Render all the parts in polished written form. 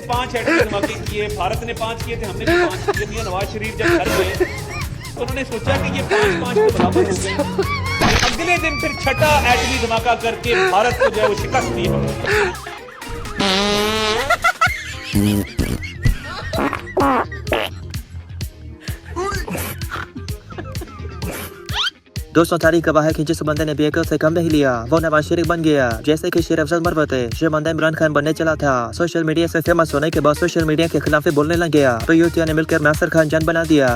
5 एटमी धमाके किए, भारत ने 5 किए थे, हमने भी 5 किए। मियां नवाज शरीफ जब घर गए तो उन्होंने सोचा कि ये 5-5 तो बराबर हो गए। अगले दिन फिर छठा एटमी धमाका करके भारत को जो है वो शिकस्त दी हमने। दोस्तों, तारीख गवाह है कि जिस बंदे ने बेकर से काम नहीं लिया वो नवाज शरीफ बन गया। जैसे कि शेर अफजल मरवत है, जो बंदा इमरान खान बनने चला था, सोशल मीडिया से फेमस होने के बाद सोशल मीडिया के खिलाफ बोलने लग गया, तो यूथिया ने मिलकर नासिर खान जान बना दिया।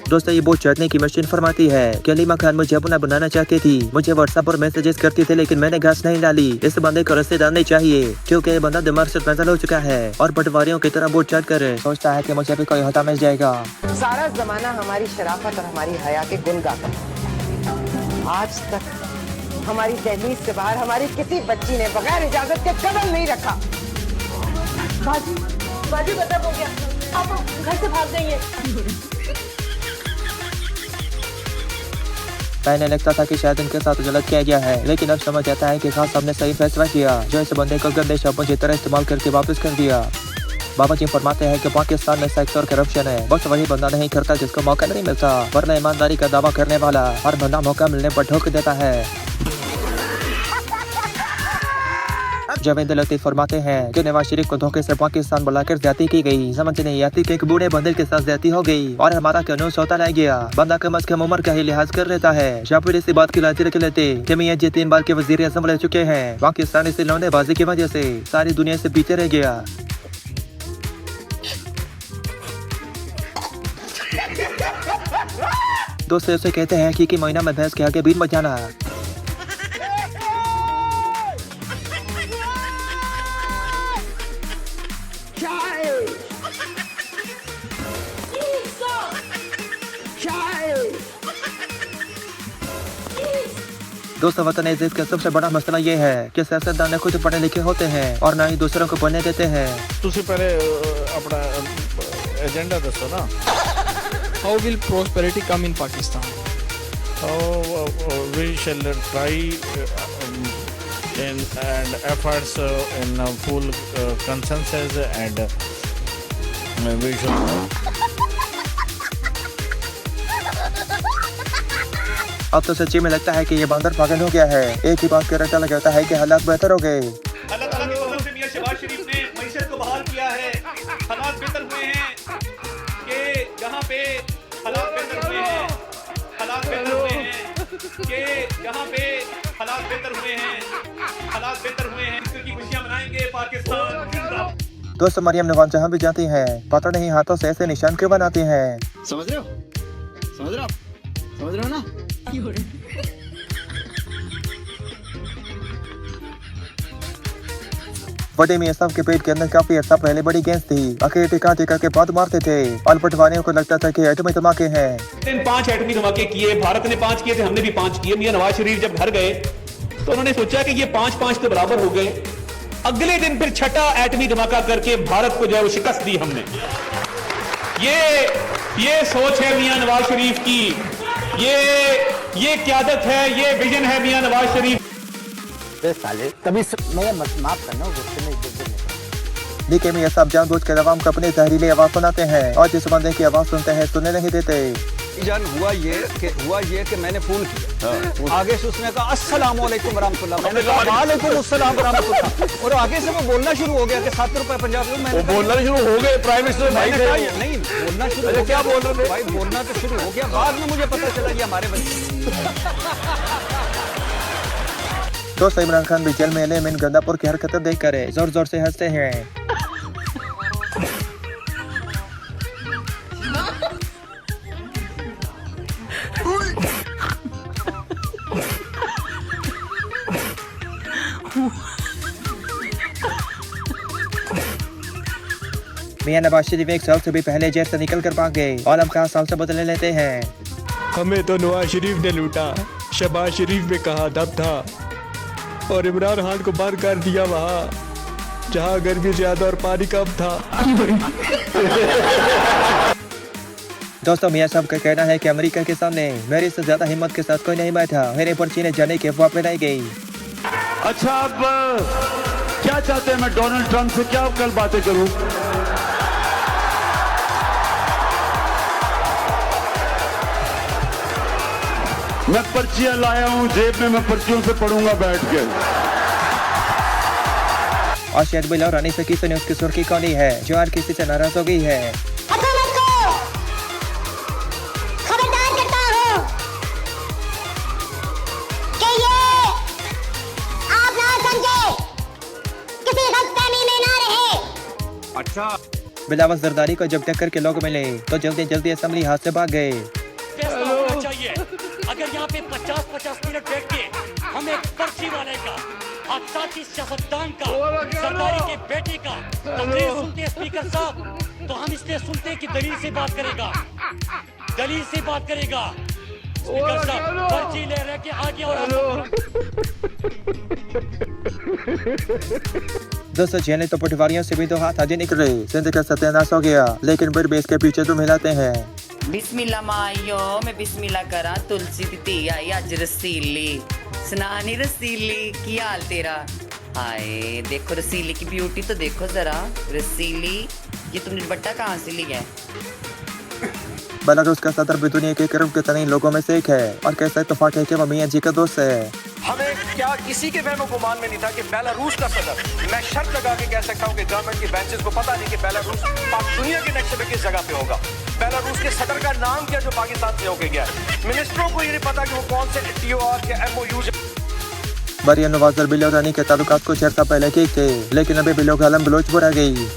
दोस्तों, ये बहुत चढ़ने की मशीन फरमाती है कि अलीमा खान मुझे अपना बनाना चाहती थी, मुझे व्हाट्सएप पर मैसेजेस करती थी, लेकिन मैंने घास नहीं डाली। इस बंदे को रस्ते डालने चाहिए क्योंकि ये बंदा दिमाग से पैदल हो चुका है और पटवारियों की तरह बहुत चढ़ कर सोचता है कि मुझे भी कोई होता मिल जाएगा। सारा जमाना हमारी शराफत और हमारी हया के गुण गाता है। आज तक हमारी दहलीज से बाहर हमारी किसी बच्ची ने बगैर इजाजत के कदम नहीं रखा। बाजी बाजी खत्म हो गया, आप घर से भाग जाइए। पहले लगता था कि शायद इनके साथ गलत किया गया है, लेकिन अब समझ आता है कि खास साहब ने सही फैसला किया, जो इस बंदे को गंदे शब्दों की तरह इस्तेमाल करके वापस कर दिया। बाबा जी फरमाते हैं कि पाकिस्तान में सेक्स और करप्शन है, बस वही बंदा नहीं करता जिसको मौका नहीं मिलता, वरना ईमानदारी का दावा करने वाला हर बंदा मौका मिलने पर ठोक देता है। जावेद लतीफ फरमाते हैं कि नवाज शरीफ को धोखे से पाकिस्तान बुलाकर ज्यादती की गई, समझ नहीं आती कि एक बूढ़े बंदे के साथ ज्यादती हो गई और हमारा कानून होता रह गया। बंदा कम अज कम उम्र का ही लिहाज कर लेता है, या फिर इसी बात की लाजी रख लेते कि मियां जी 3 बार के वजीर आज़म रह चुके हैं। पाकिस्तान इसी लौंडेबाजी की वजह से सारी दुनिया से पीछे रह गया। दोस्तों, उसे कहते हैं कि महीना में भैंस के आगे बीन बजाना। दोस्तों, वतन अजीज का सबसे बड़ा मसला ये है कि सियासतदान न खुद पढ़े लिखे होते हैं और न ही दूसरों को पढ़ने देते हैं। तुसी पहले अपना एजेंडा दसो ना। How will prosperity come in Pakistan? We shall try and efforts in full consensus and we should. अब तो सच्ची में लगता है कि ये बंदर पागल हो गया है। एक ही बात का रट्टा लगाता है कि हालात बेहतर हो गए। अल्लाह ताला की फजल से मियां शहबाज शरीफ ने मईशत को बहाल किया है, हालात बेहतर हुए हैं कि जहाँ पे हालात बेहतर हुए हैं, हालात बेहतर हुए हैं कि जहाँ पे हालात बेहतर हुए हैं, हालात बेहतर हुए हैं। इसकी खुशियाँ मनाएंगे पाकिस्तान जिंदाबाद। दोस्तों, मरियम नवाज जहाँ भी जाती हैं, पता नहीं हाथों से ऐसे निशान क्यों बनाती हैं। समझ रहे हो? समझ रहे हो? समझ रहे हो ना? बड़े मियां साहब के पेट के अंदर काफी अर्सा पहले बड़ी गैस थी, आखिर टिका टिका के बाद मारते थे और पटवारियों को लगता था कि एटमी धमाके हैं। 5 एटमी धमाके किए, भारत ने 5 किए थे, हमने भी 5 किए। मियां नवाज शरीफ जब घर गए तो उन्होंने सोचा कि ये 5-5 तो बराबर हो गए। अगले दिन फिर छठा एटमी धमाका करके भारत को जो है वो शिकस्त दी हमने। ये सोच है मियां नवाज शरीफ की, ये क़यादत है, ये विजन है मियां नवाज शरीफ। साले तभी मैं माफ करना गुस्से में लेकिन मियां साहब जानबूझकर अवाम को अपनी जहरीली आवाज सुनाते हैं और जिस बंदे की आवाज सुनते हैं सुनने नहीं देते। जान हुआ ये कि मैंने फोन किया, आगे से उसने कहा अस्सलाम वालेकुम वरहमतुल्लाह, मैंने कहा वालेकुम अस्सलाम वरहमतुल्लाह, और आगे से वो बोलना शुरू हो गया कि 7 रुपए पंजाब में। मैंने बोलना शुरू हो गए प्राइम मिनिस्टर भाई नहीं बोलना शुरू हो गया। क्या बोल रहे थे भाई? बोलना तो शुरू हो गया, बाद में मुझे पता चला ये हमारे बच्चे। दोस्तों, इमरान खान भी जेल में इन गंदापुर की हरकतें देख कर जोर जोर से हंसते हैं। मियां नवाज शरीफ 1 साल से भी पहले जेल से निकल कर भाग गए और अब खास साल से बदले लेते हैं। हमें तो नवाज शरीफ ने लूटा, शहबाज शरीफ में कहा दब था और इमरान खान को बाहर कर दिया वहाँ जहाँ गर्मी ज्यादा और पानी कम था। दोस्तों, मियां साहब का कहना है कि अमेरिका के सामने मेरे से ज्यादा हिम्मत के साथ कोई नहीं बैठा, मेरे पर चीने जाने की अफवाह फैलाई गई। अच्छा अब क्या चाहते हैं, मैं डोनाल्ड ट्रंप से क्या कल बातें करूं? मैं पर्चियां लाया हूं जेब में, मैं पर्चियों से पढ़ूंगा बैठ के। और शायद बिल और रानी से किसी ने उसकी सुर्खी खोली है जो हर किसी से नाराज हो गई है। हुकूमत को खबरदार करता हूँ कि ये आप ना समझे, किसी गलतफहमी में ना रहे। अच्छा बिलावल जरदारी को जब टक्कर के लोग मिले तो जल्दी जल्दी असेंबली हाथ से भाग गए। फैसला होना चाहिए। अगर यहाँ पे 50-50 मिनट बैठ के हम एक पर्ची वाले का, आतताई सियासतदान का, सरदारी के बेटे का तकरीर सुनते हैं स्पीकर साहब, तो हम इसलिए सुनते हैं कि दलील से बात करेगा, दलील से बात करेगा। स्पीकर साहब पर्ची ले रहे के आगे और दोस्तों चैनल तो पटवारियों से भी तो हाथ आगे निकले, सिंध का सत्यानाश हो गया, लेकिन फिर भी इसके पीछे तो मिलाते हैं। बिस्मिल्लाह माइयो, मैं बिस्मिल्लाह करा, तुलसी दी धी आई अज रसीली, सनानी रसीली, की हाल तेरा? हाय देखो रसीली की ब्यूटी तो देखो जरा, रसीली ये तुमने दुपट्टा कहाँ से लिया है? बेलारूस का सदर भी दुनिया के करीब के तरीन लोगों में से एक है और कैसा इत्तेफाक है कि वो मियां जी का दोस्त है। हमें क्या किसी के वहम गुमान में नहीं था कि बेलारूस का सदर, मैं शर्त लगा के कह सकता हूँ कि गवर्नमेंट की बेंचेस को पता नहीं कि बेलारूस दुनिया के नक्शे में किस जगह पे होगा। बेलारूस के सदर का नाम क्या जो पाकिस्तान से होके गया है। मिनिस्टरों को ये नहीं पता कि वो कौन से TOR के MOUs। मरियम नवाज और बिलो रानी के ताल्लुकात कुछ अर्सा पहले ठीक थे, लेकिन अभी बिलो का आलम बलोच बुरा गई।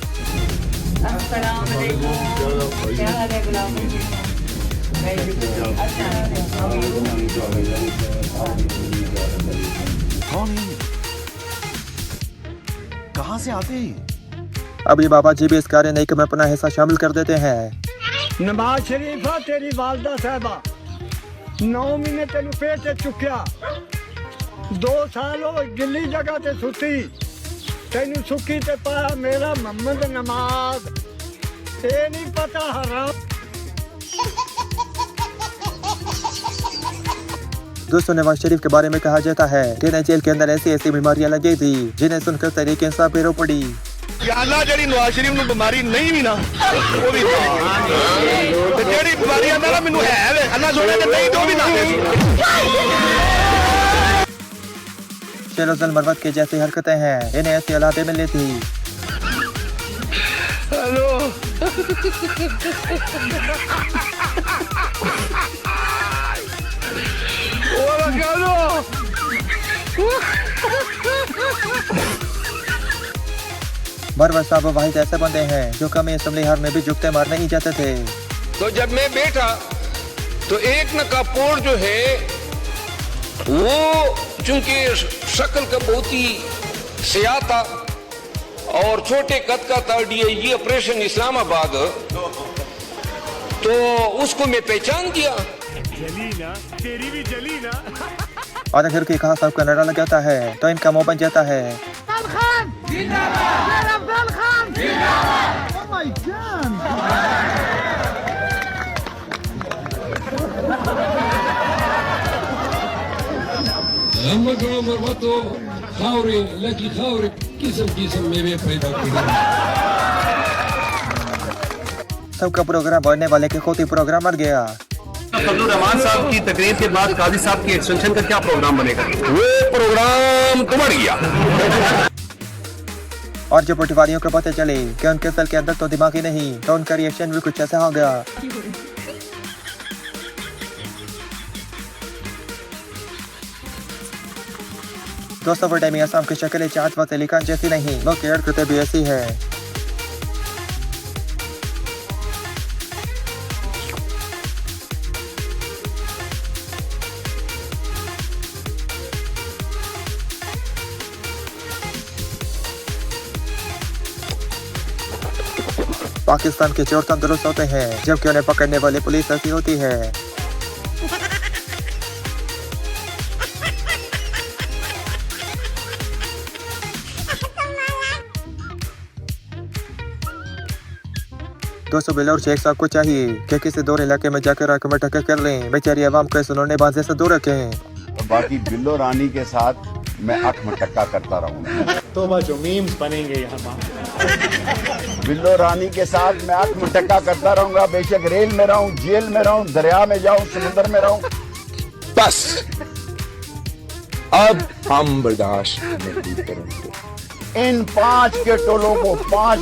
कहाँ से आते हैं? अभी बाबा जी भी इस कार्य नहीं में अपना हिस्सा शामिल कर देते हैं। नवाज शरीफा तेरी वालदा साहबा 9 महीने तेन पेट से चुक्या, 2 साल हो गिल्ली जगह ते सुती, तेन सुखी ते पाया मेरा मोहम्मद नमाज, ये नहीं पता हराम। दोस्तों नवाज शरीफ के बारे में कहा जाता है कि नई जेल के अंदर ऐसी ऐसी बीमारियां लगी थी जिन्हें सुनकर तरीके इंसाफ रो पड़ी। जी नवाज शरीफ ਨੂੰ ਬਿਮਾਰੀ नहीं भी ना वो भी ਤੇ ਜਿਹੜੀ ਬਿਮਾਰੀ ਆਂਦਾ ਨਾ ਮੈਨੂੰ ਹੈ ਵੇ ਅੱਲਾ ਸੋਨੇ ਤੇ ਨਹੀਂ ਤੋਂ भी ना दे। शेरोजल मरवत की जैसी हरकतें हैं, इन्हें ऐसी औलादें मिली थी। हेलो मरवत साहब वाहिद ऐसे बंदे हैं जो कमी असेंबली हार में भी झुकते मार नहीं जाते थे। तो जब मैं बैठा तो एक न कपूर जो है वो चूंकि शक्ल का बहुत ही सियाह था और छोटे कद का था, DIG ऑपरेशन इस्लामाबाद, तो उसको मैं पहचान दिया। जली ना तेरी भी जली ना। और अगर कोई खास साहब का नारा लगाता है तो इनका मुंह बन जाता है। सबका प्रोग्राम बढ़ने वाले के खुद ही प्रोग्राम मर गया। फजलुर रहमान साहब की तकरीर के बाद काजी साहब की एक्सटेंशन का क्या प्रोग्राम बनेगा? वो प्रोग्राम तो बढ़ गया। और जब पटवारियों को पता चले कि उनके सर के अंदर तो दिमाग ही नहीं, तो उनका रिएक्शन भी कुछ ऐसा हो गया। दोस्तों वो टाइम आसाम की शक्ल चाँद व तेलिकान जैसी नहीं, वो केयर करते भी ऐसी है। पाकिस्तान के चोर तंदुरुस्त होते हैं जबकि उन्हें पकड़ने वाली पुलिस ऐसी होती है। दोस्तों बिलौर शेख साहब को चाहिए कि किसी दूर इलाके में जाकर आंखों में टक्कर कर लें, बेचारी आवाम को इस उन्होंने बात से दूर रखें। बाकी बिल्लो रानी के साथ मैं 8 मटक्का करता रहूंगा। तो जो मीम्स बनेंगे यहाँ बिल्लो रानी के साथ मैं 8 मटक्का करता रहूंगा, बेशक रेल में रहूं, जेल में रहूं, दरिया में जाऊं, समुद्र में रहूं। बस अब हम बर्दाश्त नहीं करेंगे। इन 5 के टोलों को 5